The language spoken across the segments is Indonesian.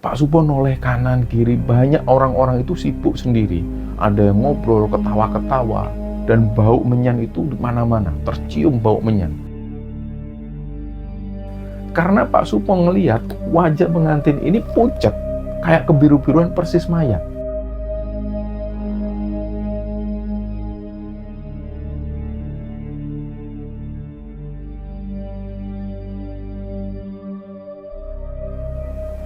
Pak Supo noleh kanan kiri, banyak orang-orang itu sibuk sendiri. Ada yang ngobrol, ketawa-ketawa, dan bau menyan itu di mana-mana, tercium bau menyan. Karena Pak Supo ngelihat wajah pengantin ini pucat, kayak kebiru-biruan persis mayat.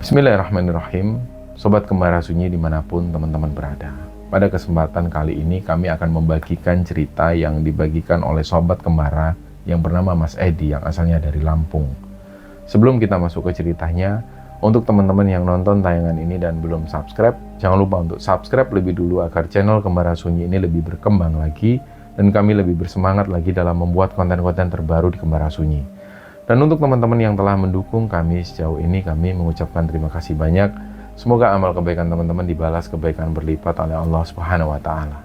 Bismillahirrahmanirrahim. Sobat Kembara Sunyi dimanapun teman-teman berada. Pada kesempatan kali ini kami akan membagikan cerita yang dibagikan oleh Sobat Kembara yang bernama Mas Edi yang asalnya dari Lampung. Sebelum kita masuk ke ceritanya, untuk teman-teman yang nonton tayangan ini dan belum subscribe, jangan lupa untuk subscribe lebih dulu agar channel Kembara Sunyi ini lebih berkembang lagi dan kami lebih bersemangat lagi dalam membuat konten-konten terbaru di Kembara Sunyi. Dan untuk teman-teman yang telah mendukung kami sejauh ini, kami mengucapkan terima kasih banyak. Semoga amal kebaikan teman-teman dibalas kebaikan berlipat oleh Allah Subhanahu wa Ta'ala.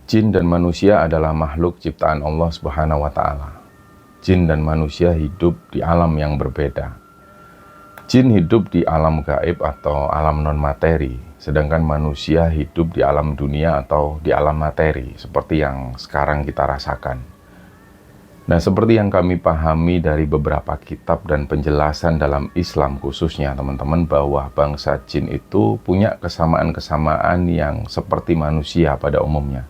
Jin dan manusia adalah makhluk ciptaan Allah Subhanahu wa Ta'ala. Jin dan manusia hidup di alam yang berbeda. Jin hidup di alam gaib atau alam non-materi, sedangkan manusia hidup di alam dunia atau di alam materi, seperti yang sekarang kita rasakan. Nah, seperti yang kami pahami dari beberapa kitab dan penjelasan dalam Islam khususnya, teman-teman, bahwa bangsa jin itu punya kesamaan-kesamaan yang seperti manusia pada umumnya.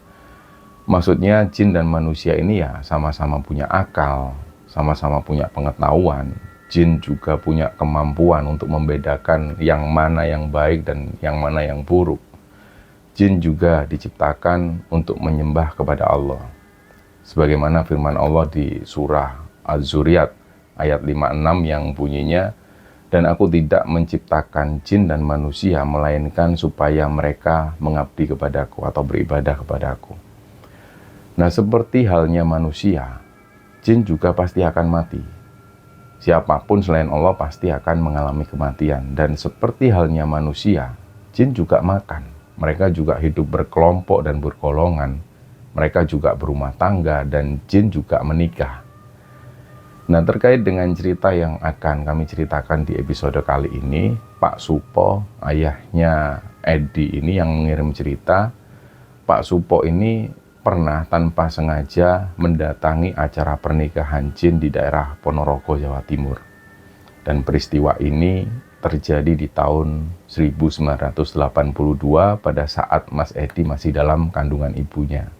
Maksudnya jin dan manusia ini ya sama-sama punya akal, sama-sama punya pengetahuan. Jin juga punya kemampuan untuk membedakan yang mana yang baik dan yang mana yang buruk. Jin juga diciptakan untuk menyembah kepada Allah. Sebagaimana firman Allah di surah Az-Zuriyat ayat 56 yang bunyinya, "Dan aku tidak menciptakan jin dan manusia melainkan supaya mereka mengabdi kepadaku atau beribadah kepadaku." Nah, seperti halnya manusia, jin juga pasti akan mati. Siapapun selain Allah pasti akan mengalami kematian. Dan seperti halnya manusia, jin juga makan. Mereka juga hidup berkelompok dan bergolongan. Mereka juga berumah tangga dan jin juga menikah. Nah, terkait dengan cerita yang akan kami ceritakan di episode kali ini, Pak Supo, ayahnya Edi ini yang mengirim cerita. Pak Supo ini pernah tanpa sengaja mendatangi acara pernikahan jin di daerah Ponorogo, Jawa Timur. Dan peristiwa ini terjadi di tahun 1982 pada saat Mas Edi masih dalam kandungan ibunya.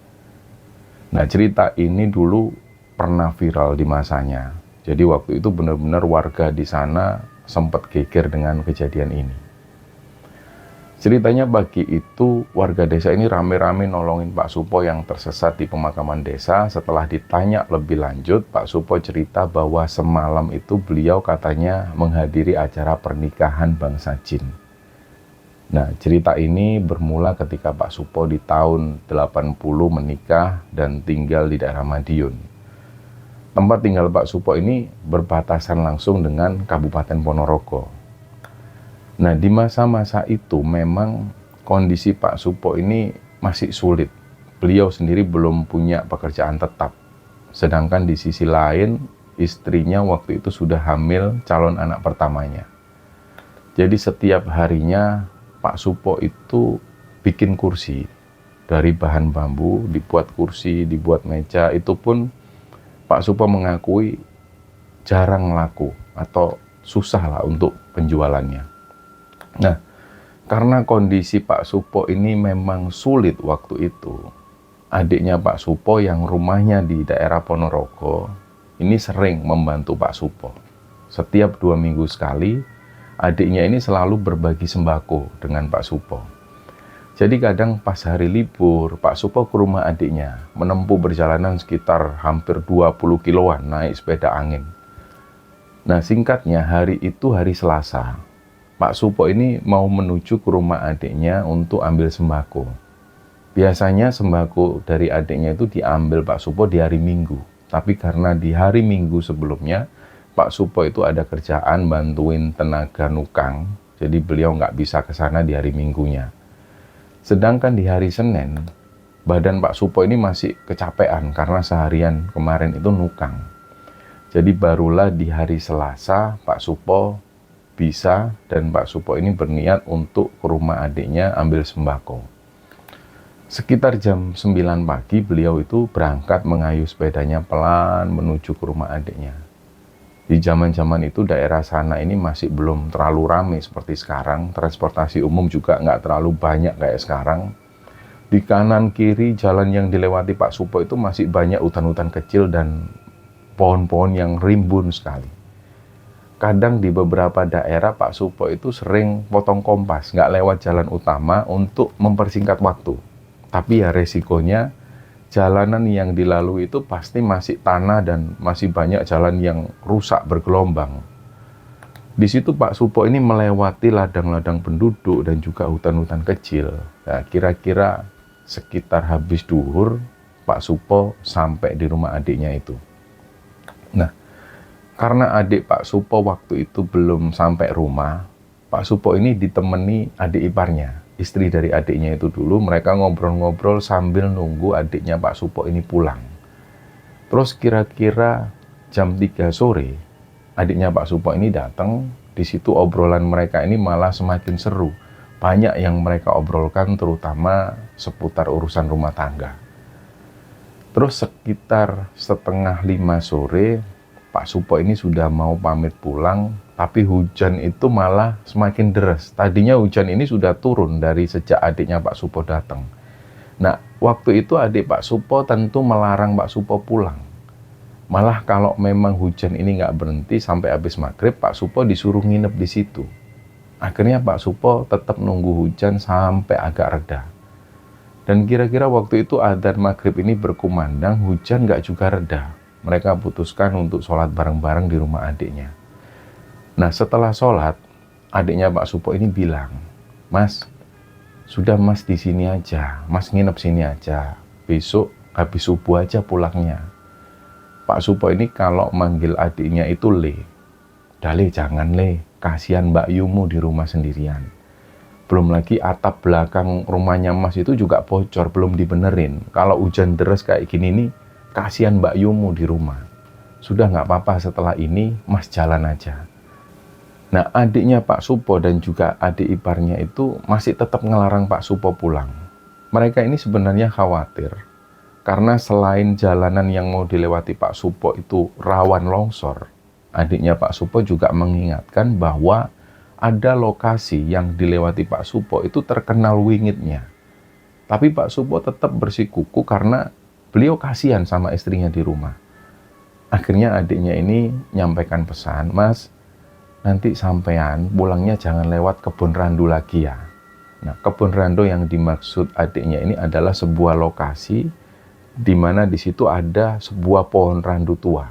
Nah, cerita ini dulu pernah viral di masanya. Jadi waktu itu benar-benar warga di sana sempat geger dengan kejadian ini. Ceritanya pagi itu warga desa ini rame-rame nolongin Pak Supo yang tersesat di pemakaman desa. Setelah ditanya lebih lanjut, Pak Supo cerita bahwa semalam itu beliau katanya menghadiri acara pernikahan bangsa jin. Nah, cerita ini bermula ketika Pak Supo di tahun 80 menikah dan tinggal di daerah Madiun. Tempat tinggal Pak Supo ini berbatasan langsung dengan Kabupaten Ponorogo. Nah, di masa-masa itu memang kondisi Pak Supo ini masih sulit. Beliau sendiri belum punya pekerjaan tetap. Sedangkan di sisi lain, istrinya waktu itu sudah hamil calon anak pertamanya. Jadi setiap harinya Pak Supo itu bikin kursi dari bahan bambu, dibuat kursi, dibuat meja. Itu pun Pak Supo mengakui jarang laku atau susah lah untuk penjualannya. Nah, karena kondisi Pak Supo ini memang sulit waktu itu, adiknya Pak Supo yang rumahnya di daerah Ponorogo ini sering membantu Pak Supo. Setiap 2 minggu sekali, adiknya ini selalu berbagi sembako dengan Pak Supo. Jadi kadang pas hari libur, Pak Supo ke rumah adiknya, menempuh perjalanan sekitar hampir 20 kiloan naik sepeda angin. Nah, singkatnya hari itu hari Selasa. Pak Supo ini mau menuju ke rumah adiknya untuk ambil sembako. Biasanya sembako dari adiknya itu diambil Pak Supo di hari Minggu. Tapi karena di hari Minggu sebelumnya, Pak Supo itu ada kerjaan bantuin tenaga nukang. Jadi beliau nggak bisa ke sana di hari Minggunya. Sedangkan di hari Senin, badan Pak Supo ini masih kecapean karena seharian kemarin itu nukang. Jadi barulah di hari Selasa, Pak Supo bisa dan Pak Supo ini berniat untuk ke rumah adiknya ambil sembako. Sekitar jam 9 pagi beliau itu berangkat mengayuh sepedanya pelan menuju ke rumah adiknya. Di zaman-zaman itu daerah sana ini masih belum terlalu ramai seperti sekarang. Transportasi umum juga nggak terlalu banyak kayak sekarang. Di kanan kiri jalan yang dilewati Pak Supo itu masih banyak hutan-hutan kecil dan pohon-pohon yang rimbun sekali. Kadang di beberapa daerah Pak Supo itu sering potong kompas, nggak lewat jalan utama untuk mempersingkat waktu. Tapi ya resikonya jalanan yang dilalui itu pasti masih tanah dan masih banyak jalan yang rusak bergelombang. Di situ Pak Supo ini melewati ladang-ladang penduduk dan juga hutan-hutan kecil. Nah, kira-kira sekitar habis duhur Pak Supo sampai di rumah adiknya itu. Nah, karena adik Pak Supo waktu itu belum sampai rumah, Pak Supo ini ditemani adik iparnya. Istri dari adiknya itu dulu, mereka ngobrol-ngobrol sambil nunggu adiknya Pak Supo ini pulang. Terus kira-kira jam 3 sore, adiknya Pak Supo ini datang. Di situ obrolan mereka ini malah semakin seru. Banyak yang mereka obrolkan terutama seputar urusan rumah tangga. Terus sekitar setengah 5 sore, Pak Supo ini sudah mau pamit pulang. Tapi hujan itu malah semakin deras. Tadinya hujan ini sudah turun dari sejak adiknya Pak Supo datang. Nah, waktu itu adik Pak Supo tentu melarang Pak Supo pulang. Malah kalau memang hujan ini nggak berhenti sampai habis maghrib, Pak Supo disuruh nginep di situ. Akhirnya Pak Supo tetap nunggu hujan sampai agak reda. Dan kira-kira waktu itu adzan maghrib ini berkumandang, hujan nggak juga reda. Mereka putuskan untuk sholat bareng-bareng di rumah adiknya. Nah, setelah sholat, adiknya Pak Supo ini bilang, "Mas, sudah Mas di sini aja, Mas nginep sini aja, besok habis subuh aja pulangnya." Pak Supo ini kalau manggil adiknya itu Le. "Dah Le, jangan Le, kasihan Mbak Yumu di rumah sendirian. Belum lagi atap belakang rumahnya Mas itu juga bocor, belum dibenerin. Kalau hujan deras kayak gini nih, kasihan Mbak Yumu di rumah. Sudah nggak apa-apa, setelah ini Mas jalan aja." Nah, adiknya Pak Supo dan juga adik iparnya itu masih tetap ngelarang Pak Supo pulang. Mereka ini sebenarnya khawatir, karena selain jalanan yang mau dilewati Pak Supo itu rawan longsor, adiknya Pak Supo juga mengingatkan bahwa ada lokasi yang dilewati Pak Supo itu terkenal wingitnya. Tapi Pak Supo tetap bersikuku karena beliau kasihan sama istrinya di rumah. Akhirnya adiknya ini nyampaikan pesan, "Mas, nanti sampean pulangnya jangan lewat kebun randu lagi ya." Nah, kebun randu yang dimaksud adiknya ini adalah sebuah lokasi di mana di situ ada sebuah pohon randu tua.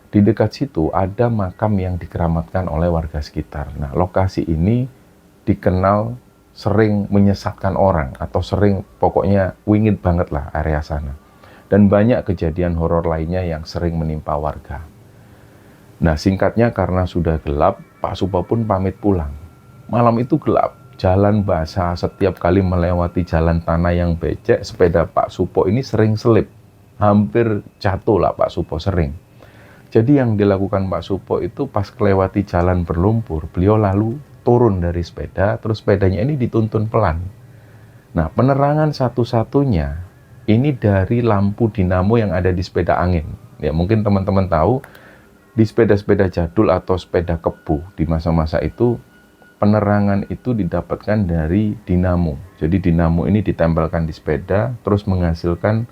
Di dekat situ ada makam yang dikeramatkan oleh warga sekitar. Nah, lokasi ini dikenal sering menyesatkan orang atau sering pokoknya wingit banget lah area sana. Dan banyak kejadian horor lainnya yang sering menimpa warga. Nah, singkatnya karena sudah gelap, Pak Supo pun pamit pulang. Malam itu gelap, jalan basah, setiap kali melewati jalan tanah yang becek, sepeda Pak Supo ini sering selip. Hampir jatuh lah Pak Supo sering. Jadi yang dilakukan Pak Supo itu pas kelewati jalan berlumpur, beliau lalu turun dari sepeda, terus sepedanya ini dituntun pelan. Nah, penerangan satu-satunya ini dari lampu dinamo yang ada di sepeda angin. Ya, mungkin teman-teman tahu, di sepeda-sepeda jadul atau sepeda kebu di masa-masa itu, penerangan itu didapatkan dari dinamo. Jadi dinamo ini ditempelkan di sepeda, terus menghasilkan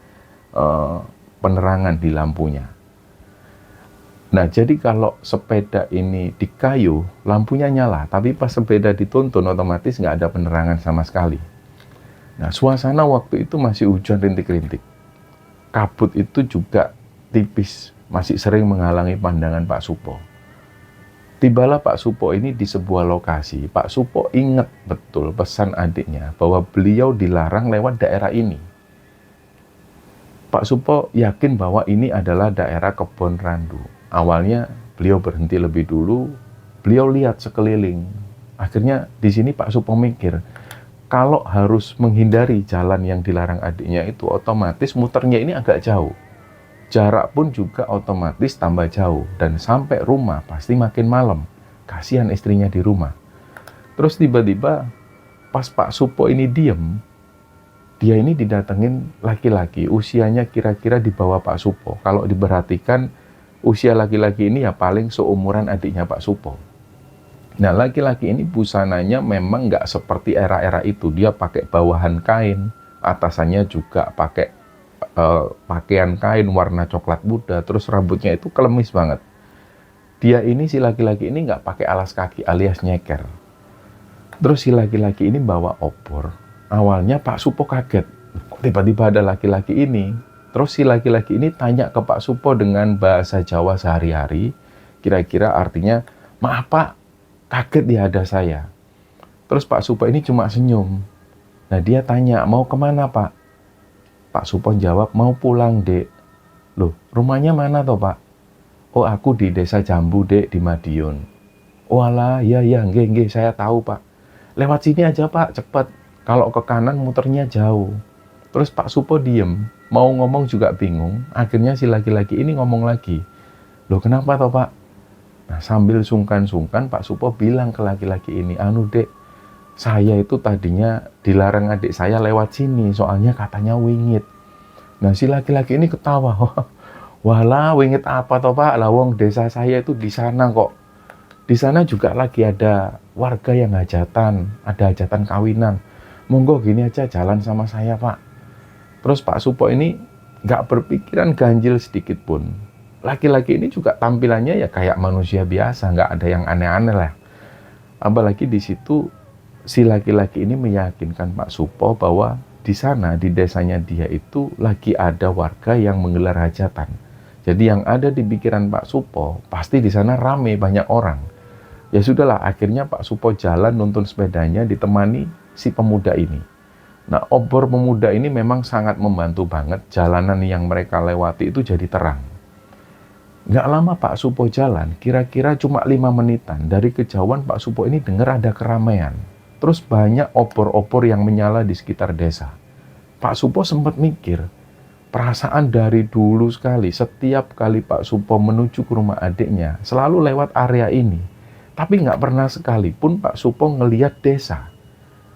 penerangan di lampunya. Nah, jadi kalau sepeda ini di kayu, lampunya nyala, tapi pas sepeda dituntun, otomatis nggak ada penerangan sama sekali. Nah, suasana waktu itu masih hujan rintik-rintik. Kabut itu juga tipis, masih sering menghalangi pandangan Pak Supo. Tibalah Pak Supo ini di sebuah lokasi. Pak Supo ingat betul pesan adiknya bahwa beliau dilarang lewat daerah ini. Pak Supo yakin bahwa ini adalah daerah Kebon Randu. Awalnya beliau berhenti lebih dulu, beliau lihat sekeliling. Akhirnya di sini Pak Supo mikir, kalau harus menghindari jalan yang dilarang adiknya itu, otomatis muternya ini agak jauh. Jarak pun juga otomatis tambah jauh, dan sampai rumah pasti makin malam. Kasihan istrinya di rumah. Terus tiba-tiba pas Pak Supo ini diem, dia ini didatengin laki-laki, usianya kira-kira di bawah Pak Supo. Kalau diperhatikan, usia laki-laki ini ya paling seumuran adiknya Pak Supo. Nah, laki-laki ini busananya memang nggak seperti era-era itu. Dia pakai bawahan kain, atasannya juga pakai pakaian kain warna coklat muda, terus rambutnya itu kelemis banget. Dia ini, si laki-laki ini nggak pakai alas kaki alias nyeker. Terus si laki-laki ini bawa obor. Awalnya Pak Supo kaget, kok tiba-tiba ada laki-laki ini. Terus si laki-laki ini tanya ke Pak Supo dengan bahasa Jawa sehari-hari, kira-kira artinya, maaf Pak, kaget ya ada saya. Terus Pak Supo ini cuma senyum. Nah, dia tanya, mau kemana Pak? Pak Supo jawab, mau pulang dek. Loh, rumahnya mana toh Pak? Oh, aku di desa Jambu dek, di Madiun. Oh alah, ya nggih, saya tahu Pak. Lewat sini aja Pak, cepet. Kalau ke kanan muternya jauh. Terus Pak Supo diem, mau ngomong juga bingung. Akhirnya si laki-laki ini ngomong lagi. Loh, kenapa toh Pak? Nah, sambil sungkan-sungkan Pak Supo bilang ke laki-laki ini, anu dek, saya itu tadinya dilarang adik saya lewat sini, soalnya katanya wingit. Nah, si laki-laki ini ketawa. Walah, wingit apa toh Pak? Lawong desa saya itu di sana kok. Di sana juga lagi ada warga yang hajatan, ada hajatan kawinan. Monggo gini aja jalan sama saya Pak. Terus Pak Supo ini nggak berpikiran ganjil sedikit pun. Laki-laki ini juga tampilannya ya kayak manusia biasa, nggak ada yang aneh-aneh lah. Apalagi di situ si laki-laki ini meyakinkan Pak Supo bahwa di sana, di desanya dia itu lagi ada warga yang menggelar hajatan. Jadi yang ada di pikiran Pak Supo, pasti di sana rame, banyak orang. Ya sudahlah, akhirnya Pak Supo jalan nuntun sepedanya ditemani si pemuda ini. Nah, obor pemuda ini memang sangat membantu banget, jalanan yang mereka lewati itu jadi terang. Nggak lama Pak Supo jalan, kira-kira cuma 5 menitan, dari kejauhan Pak Supo ini dengar ada keramaian. Terus banyak obor-obor yang menyala di sekitar desa. Pak Supo sempat mikir, perasaan dari dulu sekali, setiap kali Pak Supo menuju ke rumah adiknya, selalu lewat area ini. Tapi nggak pernah sekalipun Pak Supo ngelihat desa.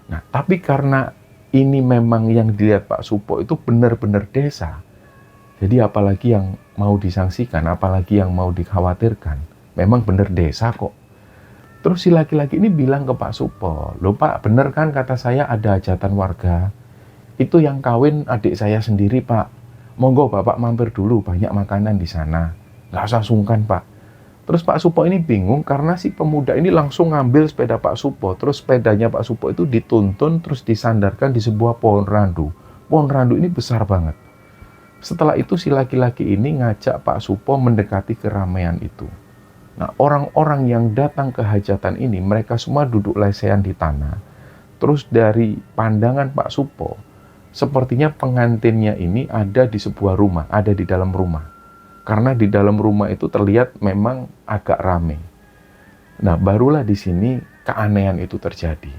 Nah, tapi karena ini memang yang dilihat Pak Supo itu benar-benar desa. Jadi apalagi yang mau disangsikan, apalagi yang mau dikhawatirkan. Memang benar desa kok. Terus si laki-laki ini bilang ke Pak Supo, loh Pak, bener kan kata saya ada hajatan warga? Itu yang kawin adik saya sendiri Pak. Monggo Bapak mampir dulu, banyak makanan di sana. Nggak usah sungkan Pak. Terus Pak Supo ini bingung karena si pemuda ini langsung ngambil sepeda Pak Supo. Terus sepedanya Pak Supo itu dituntun terus disandarkan di sebuah pohon randu. Pohon randu ini besar banget. Setelah itu si laki-laki ini ngajak Pak Supo mendekati keramaian itu. Nah, orang-orang yang datang ke hajatan ini, mereka semua duduk lesehan di tanah. Terus dari pandangan Pak Supo, sepertinya pengantinnya ini ada di sebuah rumah, ada di dalam rumah. Karena di dalam rumah itu terlihat memang agak rame. Nah, barulah di sini keanehan itu terjadi.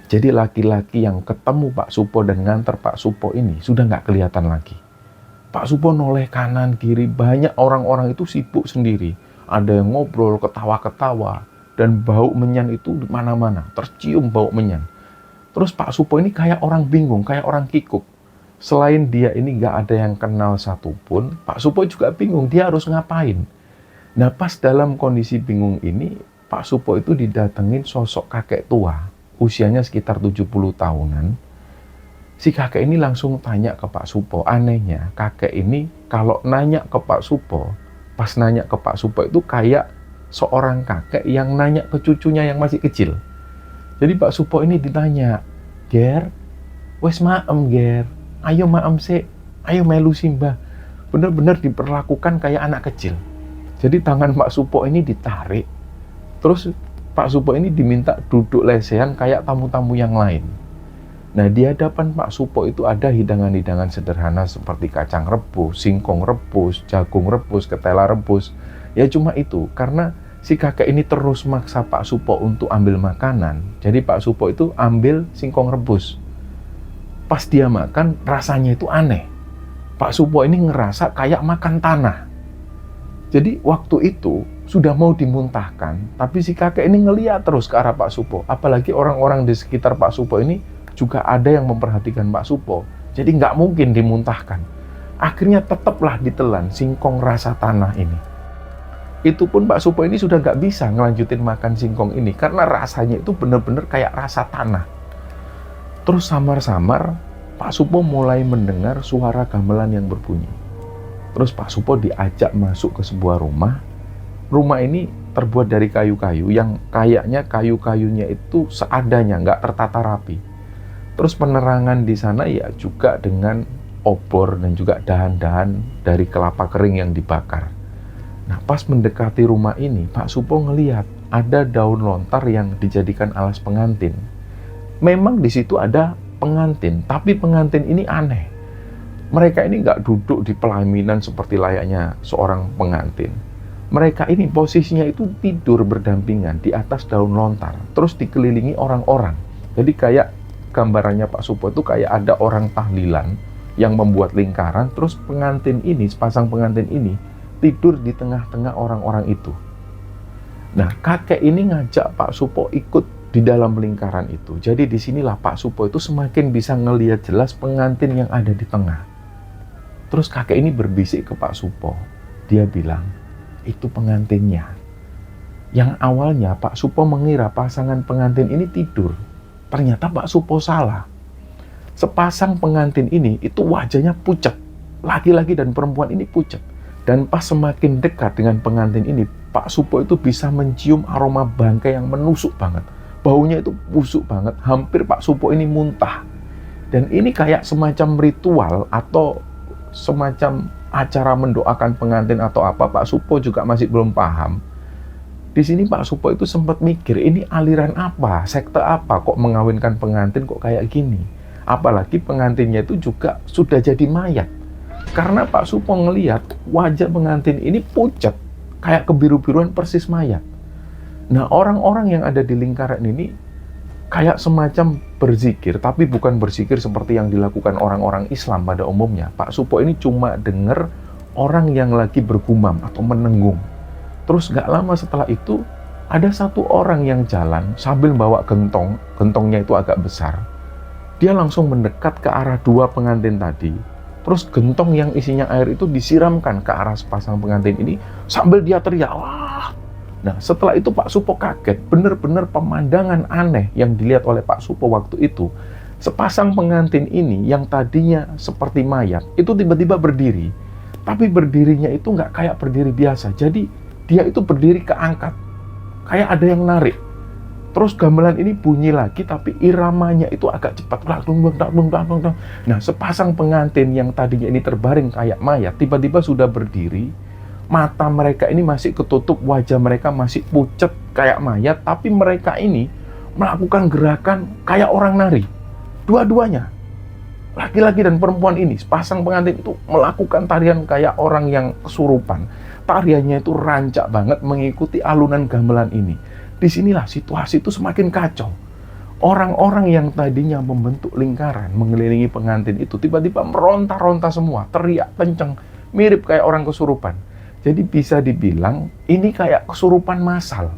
Jadi laki-laki yang ketemu Pak Supo dan nganter Pak Supo ini sudah nggak kelihatan lagi. Pak Supo noleh kanan kiri, banyak orang-orang itu sibuk sendiri. Ada yang ngobrol, ketawa-ketawa, dan bau menyan itu di mana-mana, tercium bau menyan. Terus Pak Supo ini kayak orang bingung, kayak orang kikuk. Selain dia ini nggak ada yang kenal satupun, Pak Supo juga bingung, dia harus ngapain. Nah, pas dalam kondisi bingung ini, Pak Supo itu didatengin sosok kakek tua, usianya sekitar 70 tahunan. Si kakek ini langsung tanya ke Pak Supo, anehnya kakek ini kalau nanya ke Pak Supo, pas nanya ke Pak Supo itu kayak seorang kakek yang nanya ke cucunya yang masih kecil. Jadi Pak Supo ini ditanya, "Ger, wes maem Ger, ayo maem sih, ayo melu simbah." Bener-bener diperlakukan kayak anak kecil. Jadi tangan Pak Supo ini ditarik, terus Pak Supo ini diminta duduk lesehan kayak tamu-tamu yang lain. Nah, di hadapan Pak Supo itu ada hidangan-hidangan sederhana seperti kacang rebus, singkong rebus, jagung rebus, ketela rebus. Ya cuma itu, karena si kakek ini terus maksa Pak Supo untuk ambil makanan. Jadi Pak Supo itu ambil singkong rebus. Pas dia makan, rasanya itu aneh. Pak Supo ini ngerasa kayak makan tanah. Jadi waktu itu sudah mau dimuntahkan, tapi si kakek ini ngeliat terus ke arah Pak Supo. Apalagi orang-orang di sekitar Pak Supo ini juga ada yang memperhatikan Pak Supo. Jadi nggak mungkin dimuntahkan. Akhirnya tetaplah ditelan singkong rasa tanah ini. Itu pun Pak Supo ini sudah nggak bisa ngelanjutin makan singkong ini karena rasanya itu benar-benar kayak rasa tanah. Terus samar-samar Pak Supo mulai mendengar suara gamelan yang berbunyi. Terus Pak Supo diajak masuk ke sebuah rumah. Rumah ini terbuat dari kayu-kayu yang kayaknya kayu-kayunya itu seadanya, nggak tertata rapi. Terus penerangan di sana ya juga dengan obor dan juga dahan-dahan dari kelapa kering yang dibakar. Nah, pas mendekati rumah ini, Pak Supo ngelihat ada daun lontar yang dijadikan alas pengantin. Memang di situ ada pengantin, tapi pengantin ini aneh. Mereka ini nggak duduk di pelaminan seperti layaknya seorang pengantin. Mereka ini posisinya itu tidur berdampingan di atas daun lontar, terus dikelilingi orang-orang. Jadi kayak gambarannya Pak Supo itu kayak ada orang tahlilan yang membuat lingkaran, terus pengantin ini, sepasang pengantin ini tidur di tengah-tengah orang-orang itu. Nah, kakek ini ngajak Pak Supo ikut di dalam lingkaran itu. Jadi disinilah Pak Supo itu semakin bisa ngelihat jelas pengantin yang ada di tengah. Terus kakek ini berbisik ke Pak Supo. Dia bilang, itu pengantinnya. Yang awalnya Pak Supo mengira pasangan pengantin ini tidur. Ternyata Pak Supo salah. Sepasang pengantin ini itu wajahnya pucat. Laki-laki dan perempuan ini pucat. Dan pas semakin dekat dengan pengantin ini, Pak Supo itu bisa mencium aroma bangkai yang menusuk banget. Baunya itu busuk banget, hampir Pak Supo ini muntah. Dan ini kayak semacam ritual atau semacam acara mendoakan pengantin atau apa, Pak Supo juga masih belum paham. Di sini Pak Supo itu sempat mikir, ini aliran apa, sekte apa, kok mengawinkan pengantin kok kayak gini. Apalagi pengantinnya itu juga sudah jadi mayat. Karena Pak Supo ngelihat wajah pengantin ini pucat, kayak kebiru-biruan persis mayat. Nah, orang-orang yang ada di lingkaran ini kayak semacam berzikir, tapi bukan berzikir seperti yang dilakukan orang-orang Islam pada umumnya. Pak Supo ini cuma dengar orang yang lagi bergumam atau menenggung. Terus gak lama setelah itu, ada satu orang yang jalan sambil bawa gentong, gentongnya itu agak besar. Dia langsung mendekat ke arah dua pengantin tadi. Terus gentong yang isinya air itu disiramkan ke arah sepasang pengantin ini sambil dia teriak, "Wah!" Nah, setelah itu Pak Supo kaget, benar-benar pemandangan aneh yang dilihat oleh Pak Supo waktu itu. Sepasang pengantin ini yang tadinya seperti mayat, itu tiba-tiba berdiri. Tapi berdirinya itu nggak kayak berdiri biasa, jadi dia itu berdiri keangkat. Kayak ada yang narik. Terus gamelan ini bunyi lagi, tapi iramanya itu agak cepat. Nah, sepasang pengantin yang tadinya ini terbaring kayak mayat, tiba-tiba sudah berdiri. Mata mereka ini masih ketutup, wajah mereka masih pucat kayak mayat, tapi mereka ini melakukan gerakan kayak orang nari. Dua-duanya, laki-laki dan perempuan ini, sepasang pengantin itu melakukan tarian kayak orang yang kesurupan. Tariannya itu rancak banget mengikuti alunan gamelan ini. Disinilah situasi itu semakin kacau. Orang-orang yang tadinya membentuk lingkaran mengelilingi pengantin itu tiba-tiba meronta-ronta semua, teriak kenceng, mirip kayak orang kesurupan. Jadi bisa dibilang ini kayak kesurupan massal.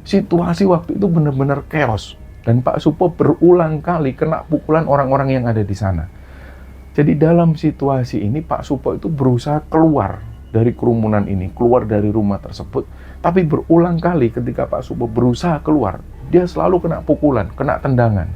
Situasi waktu itu benar-benar chaos. Dan Pak Supo berulang kali kena pukulan orang-orang yang ada di sana. Jadi dalam situasi ini Pak Supo itu berusaha keluar dari kerumunan ini, keluar dari rumah tersebut. Tapi berulang kali ketika Pak Supo berusaha keluar, dia selalu kena pukulan, kena tendangan.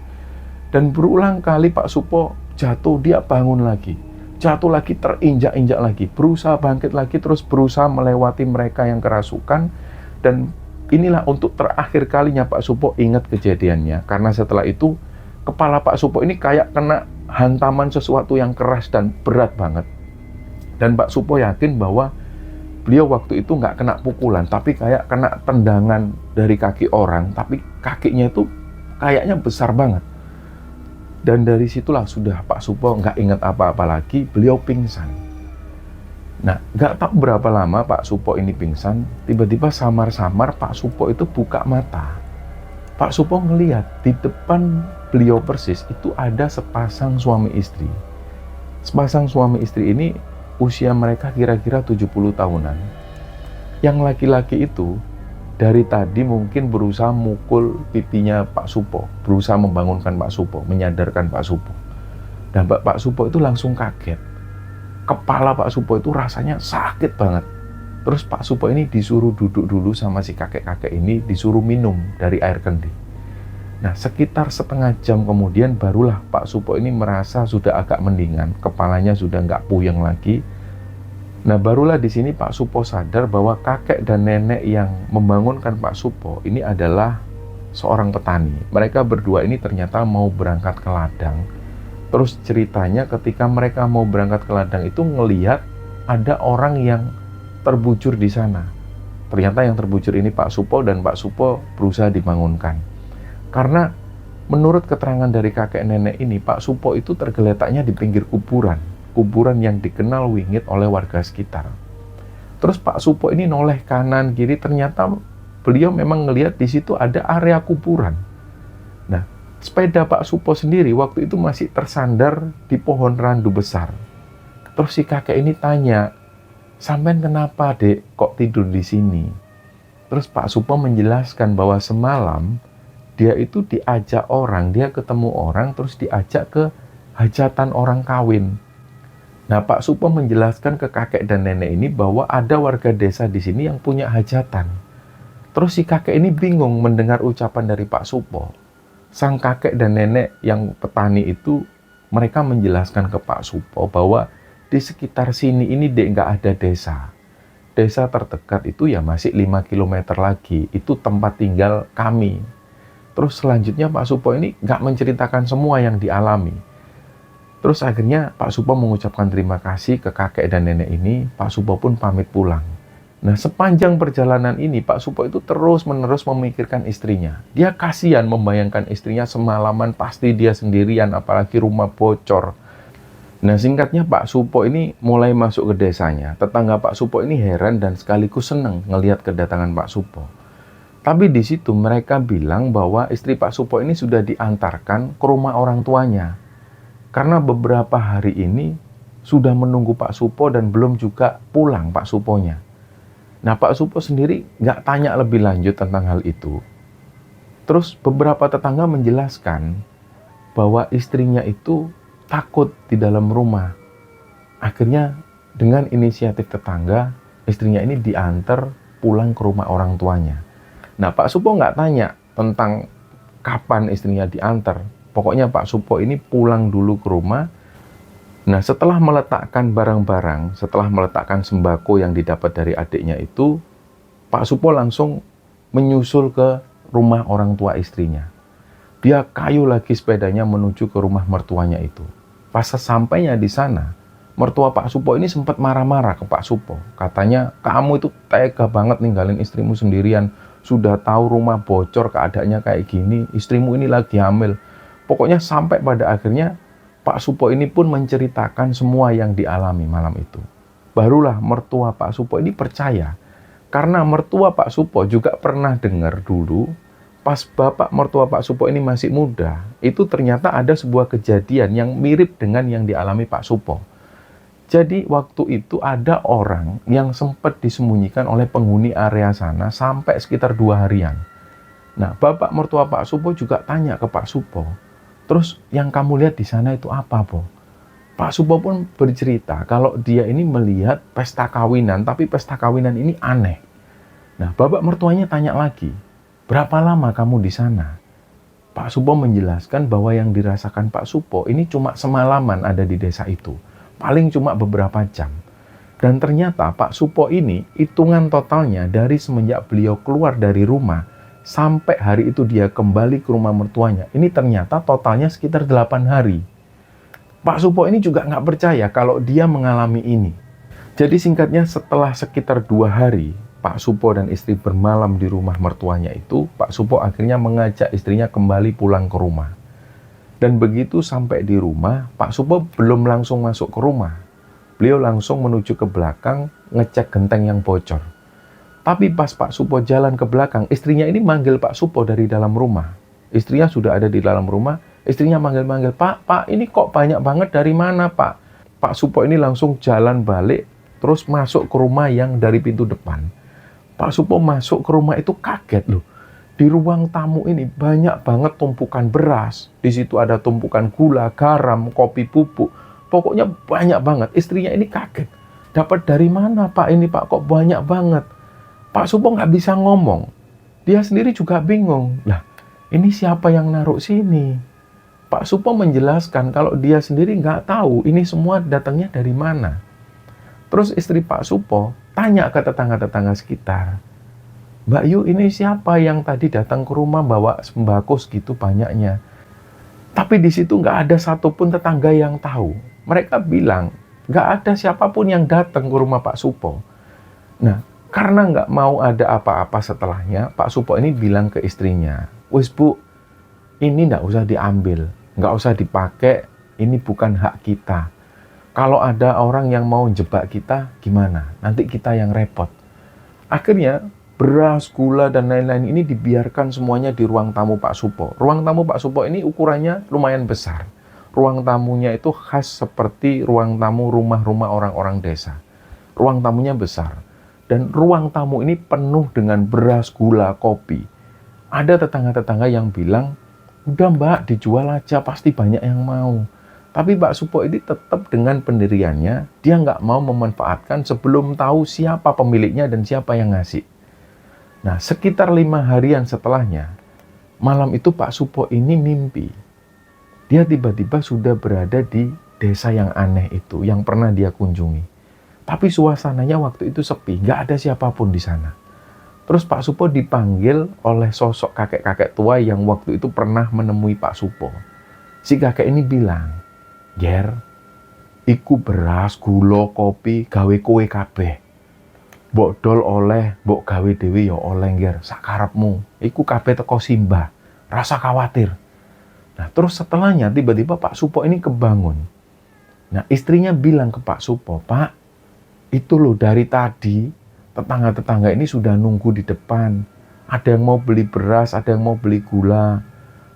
Dan berulang kali Pak Supo jatuh, dia bangun lagi. jatuh lagi, terinjak-injak lagi, berusaha bangkit lagi, terus berusaha melewati mereka yang kerasukan. Dan inilah untuk terakhir kalinya Pak Supo ingat kejadiannya, karena setelah itu kepala Pak Supo ini kayak kena hantaman sesuatu yang keras dan berat banget. Dan Pak Supo yakin bahwa beliau waktu itu nggak kena pukulan, tapi kayak kena tendangan dari kaki orang, tapi kakinya itu kayaknya besar banget. Dan dari situlah sudah Pak Supo nggak ingat apa-apa lagi, beliau pingsan. Nah, nggak tahu berapa lama Pak Supo ini pingsan, tiba-tiba samar-samar Pak Supo itu buka mata. Pak Supo ngelihat di depan beliau persis itu ada sepasang suami istri. Sepasang suami istri ini usia mereka kira-kira 70 tahunan. Yang laki-laki itu dari tadi mungkin berusaha mukul pipinya Pak Supo, berusaha membangunkan Pak Supo, menyadarkan Pak Supo. Dan Pak Supo itu langsung kaget. Kepala Pak Supo itu rasanya sakit banget. Terus Pak Supo ini disuruh duduk dulu sama si kakek-kakek ini, disuruh minum dari air kendi. Nah, sekitar setengah jam kemudian barulah Pak Supo ini merasa sudah agak mendingan, kepalanya sudah nggak puyeng lagi. Nah, barulah di sini Pak Supo sadar bahwa kakek dan nenek yang membangunkan Pak Supo ini adalah seorang petani. Mereka berdua ini ternyata mau berangkat ke ladang. Terus ceritanya ketika mereka mau berangkat ke ladang itu ngelihat ada orang yang terbujur di sana. Ternyata yang terbujur ini Pak Supo, dan Pak Supo berusaha dibangunkan. Karena menurut keterangan dari kakek nenek ini, Pak Supo itu tergeletaknya di pinggir kuburan yang dikenal wingit oleh warga sekitar. Terus Pak Supo ini noleh kanan kiri, ternyata beliau memang ngelihat di situ ada area kuburan. Nah, sepeda Pak Supo sendiri waktu itu masih tersandar di pohon randu besar. Terus si kakek ini tanya, "Sampean kenapa, Dek, kok tidur di sini?" Terus Pak Supo menjelaskan bahwa semalam dia itu diajak orang, dia ketemu orang, terus diajak ke hajatan orang kawin. Nah, Pak Supo menjelaskan ke kakek dan nenek ini bahwa ada warga desa di sini yang punya hajatan. Terus si kakek ini bingung mendengar ucapan dari Pak Supo. Sang kakek dan nenek yang petani itu, mereka menjelaskan ke Pak Supo bahwa di sekitar sini ini nggak ada desa. Desa terdekat itu ya masih 5 km lagi, itu tempat tinggal kami. Terus selanjutnya Pak Supo ini nggak menceritakan semua yang dialami. Terus akhirnya Pak Supo mengucapkan terima kasih ke kakek dan nenek ini. Pak Supo pun pamit pulang. Nah, sepanjang perjalanan ini Pak Supo itu terus-menerus memikirkan istrinya. Dia kasihan membayangkan istrinya semalaman pasti dia sendirian, apalagi rumah bocor. Nah, singkatnya Pak Supo ini mulai masuk ke desanya. Tetangga Pak Supo ini heran dan sekaligus senang ngelihat kedatangan Pak Supo. Tapi di situ mereka bilang bahwa istri Pak Supo ini sudah diantarkan ke rumah orang tuanya. Karena beberapa hari ini sudah menunggu Pak Supo dan belum juga pulang Pak Suponya. Nah, Pak Supo sendiri nggak tanya lebih lanjut tentang hal itu. Terus beberapa tetangga menjelaskan bahwa istrinya itu takut di dalam rumah. Akhirnya dengan inisiatif tetangga, istrinya ini diantar pulang ke rumah orang tuanya. Nah, Pak Supo nggak tanya tentang kapan istrinya diantar. Pokoknya Pak Supo ini pulang dulu ke rumah. Nah, setelah meletakkan barang-barang, setelah meletakkan sembako yang didapat dari adiknya itu, Pak Supo langsung menyusul ke rumah orang tua istrinya. Dia kayu lagi sepedanya menuju ke rumah mertuanya itu. Pas sesampainya di sana, mertua Pak Supo ini sempat marah-marah ke Pak Supo. Katanya, "Kamu itu tega banget ninggalin istrimu sendirian. Sudah tahu rumah bocor, keadaannya kayak gini, istrimu ini lagi hamil." Pokoknya sampai pada akhirnya Pak Supo ini pun menceritakan semua yang dialami malam itu. Barulah mertua Pak Supo ini percaya. Karena mertua Pak Supo juga pernah dengar dulu, pas bapak mertua Pak Supo ini masih muda, itu ternyata ada sebuah kejadian yang mirip dengan yang dialami Pak Supo. Jadi waktu itu ada orang yang sempat disembunyikan oleh penghuni area sana sampai sekitar 2 harian. Nah, bapak mertua Pak Supo juga tanya ke Pak Supo, "Terus yang kamu lihat di sana itu apa, Po?" Pak Supo pun bercerita kalau dia ini melihat pesta kawinan, tapi pesta kawinan ini aneh. Nah, bapak mertuanya tanya lagi, "Berapa lama kamu di sana?" Pak Supo menjelaskan bahwa yang dirasakan Pak Supo ini cuma semalaman ada di desa itu. paling cuma beberapa jam. Dan ternyata Pak Supo ini hitungan totalnya dari semenjak beliau keluar dari rumah sampai hari itu dia kembali ke rumah mertuanya, ini ternyata totalnya sekitar 8 hari. Pak Supo ini juga nggak percaya kalau dia mengalami ini. Jadi singkatnya, setelah sekitar 2 hari Pak Supo dan istri bermalam di rumah mertuanya itu, Pak Supo akhirnya mengajak istrinya kembali pulang ke rumah. Dan begitu sampai di rumah, Pak Supo belum langsung masuk ke rumah. Beliau langsung menuju ke belakang, ngecek genteng yang bocor. Tapi pas Pak Supo jalan ke belakang, istrinya ini manggil Pak Supo dari dalam rumah. Istrinya sudah ada di dalam rumah, istrinya manggil-manggil, Pak, ini kok banyak banget, dari mana Pak? Pak Supo ini langsung jalan balik, terus masuk ke rumah yang dari pintu depan. Pak Supo masuk ke rumah itu kaget loh. Di ruang tamu ini banyak banget tumpukan beras. Di situ ada tumpukan gula, garam, kopi bubuk. Pokoknya banyak banget. Istrinya ini kaget. Dapat dari mana Pak ini Pak? Kok banyak banget? Pak Supo nggak bisa ngomong. Dia sendiri juga bingung. Lah, ini siapa yang naruh sini? Pak Supo menjelaskan kalau dia sendiri nggak tahu ini semua datangnya dari mana. Terus istri Pak Supo tanya ke tetangga-tetangga sekitar, Mbak Yu, ini siapa yang tadi datang ke rumah bawa sembako segitu banyaknya? Tapi di situ nggak ada satupun tetangga yang tahu. Mereka bilang, nggak ada siapapun yang datang ke rumah Pak Supo. Nah, karena nggak mau ada apa-apa setelahnya, Pak Supo ini bilang ke istrinya, wis Bu, ini nggak usah diambil, nggak usah dipakai, ini bukan hak kita. Kalau ada orang yang mau jebak kita, gimana? Nanti kita yang repot. Akhirnya, beras, gula, dan lain-lain ini dibiarkan semuanya di ruang tamu Pak Supo. Ruang tamu Pak Supo ini ukurannya lumayan besar. Ruang tamunya itu khas seperti ruang tamu rumah-rumah orang-orang desa. Ruang tamunya besar. Dan ruang tamu ini penuh dengan beras, gula, kopi. Ada tetangga-tetangga yang bilang, udah Mbak, dijual aja, pasti banyak yang mau. Tapi Pak Supo ini tetap dengan pendiriannya, dia nggak mau memanfaatkan sebelum tahu siapa pemiliknya dan siapa yang ngasih. Nah, sekitar 5 harian setelahnya, malam itu Pak Supo ini mimpi. Dia tiba-tiba sudah berada di desa yang aneh itu, yang pernah dia kunjungi. Tapi suasananya waktu itu sepi, nggak ada siapapun di sana. Terus Pak Supo dipanggil oleh sosok kakek-kakek tua yang waktu itu pernah menemui Pak Supo. Si kakek ini bilang, Ger, iku beras, gula, kopi, gawe kowe kabeh. Mbok dol oleh, mbok gawe dhewe ya oleh, Ger, sakarepmu. Iku kabeh teko Simbah, rasa khawatir. Nah, terus setelahnya tiba-tiba Pak Supo ini kebangun. Nah, istrinya bilang ke Pak Supo, Pak, itu loh dari tadi tetangga-tetangga ini sudah nunggu di depan. Ada yang mau beli beras, ada yang mau beli gula,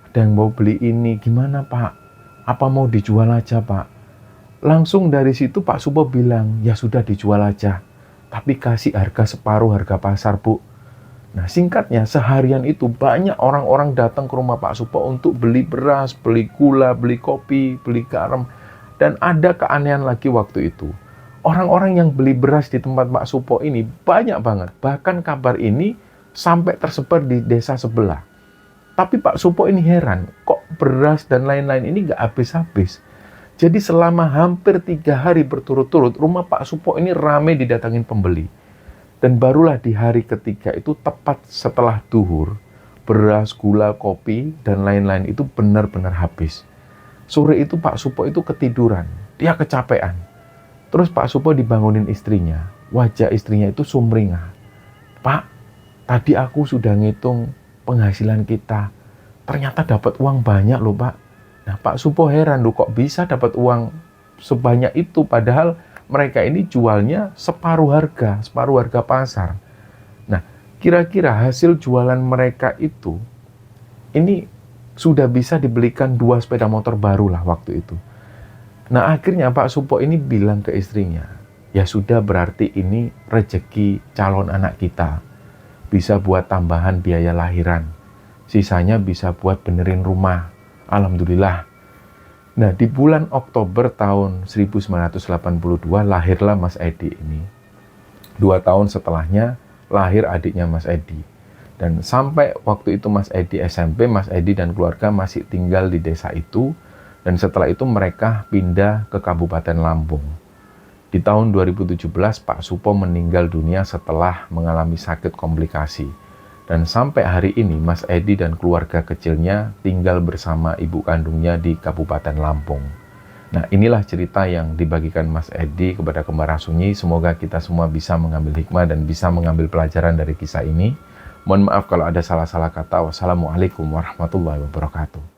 ada yang mau beli ini. Gimana Pak? Apa mau dijual aja Pak? Langsung dari situ Pak Supo bilang, ya sudah dijual aja. Tapi kasih harga separuh harga pasar Bu. Nah, singkatnya seharian itu banyak orang-orang datang ke rumah Pak Supo untuk beli beras, beli gula, beli kopi, beli garam. Dan ada keanehan lagi waktu itu. Orang-orang yang beli beras di tempat Pak Supo ini banyak banget. Bahkan kabar ini sampai tersebar di desa sebelah. Tapi Pak Supo ini heran, kok beras dan lain-lain ini nggak habis-habis. Jadi selama hampir 3 hari berturut-turut, rumah Pak Supo ini ramai didatangin pembeli. Dan barulah di hari ketiga itu tepat setelah duhur, beras, gula, kopi, dan lain-lain itu benar-benar habis. Sore itu Pak Supo itu ketiduran, dia kecapean. Terus Pak Supo dibangunin istrinya, wajah istrinya itu sumringah. Pak, tadi aku sudah ngitung penghasilan kita. Ternyata dapat uang banyak loh Pak. Nah, Pak Supo heran loh, kok bisa dapat uang sebanyak itu padahal mereka ini jualnya separuh harga pasar. Nah, kira-kira hasil jualan mereka itu ini sudah bisa dibelikan 2 sepeda motor baru lah waktu itu. Nah, akhirnya Pak Supo ini bilang ke istrinya, ya sudah berarti ini rezeki calon anak kita. Bisa buat tambahan biaya lahiran. Sisanya bisa buat benerin rumah. Alhamdulillah. Nah, di bulan Oktober tahun 1982 lahirlah Mas Edi ini. 2 tahun setelahnya lahir adiknya Mas Edi. Dan sampai waktu itu Mas Edi SMP, Mas Edi dan keluarga masih tinggal di desa itu. Dan setelah itu mereka pindah ke Kabupaten Lampung. Di tahun 2017 Pak Supo meninggal dunia setelah mengalami sakit komplikasi. Dan sampai hari ini Mas Edi dan keluarga kecilnya tinggal bersama ibu kandungnya di Kabupaten Lampung. Nah, inilah cerita yang dibagikan Mas Edi kepada Kembara Sunyi. Semoga kita semua bisa mengambil hikmah dan bisa mengambil pelajaran dari kisah ini. Mohon maaf kalau ada salah-salah kata. Wassalamualaikum warahmatullahi wabarakatuh.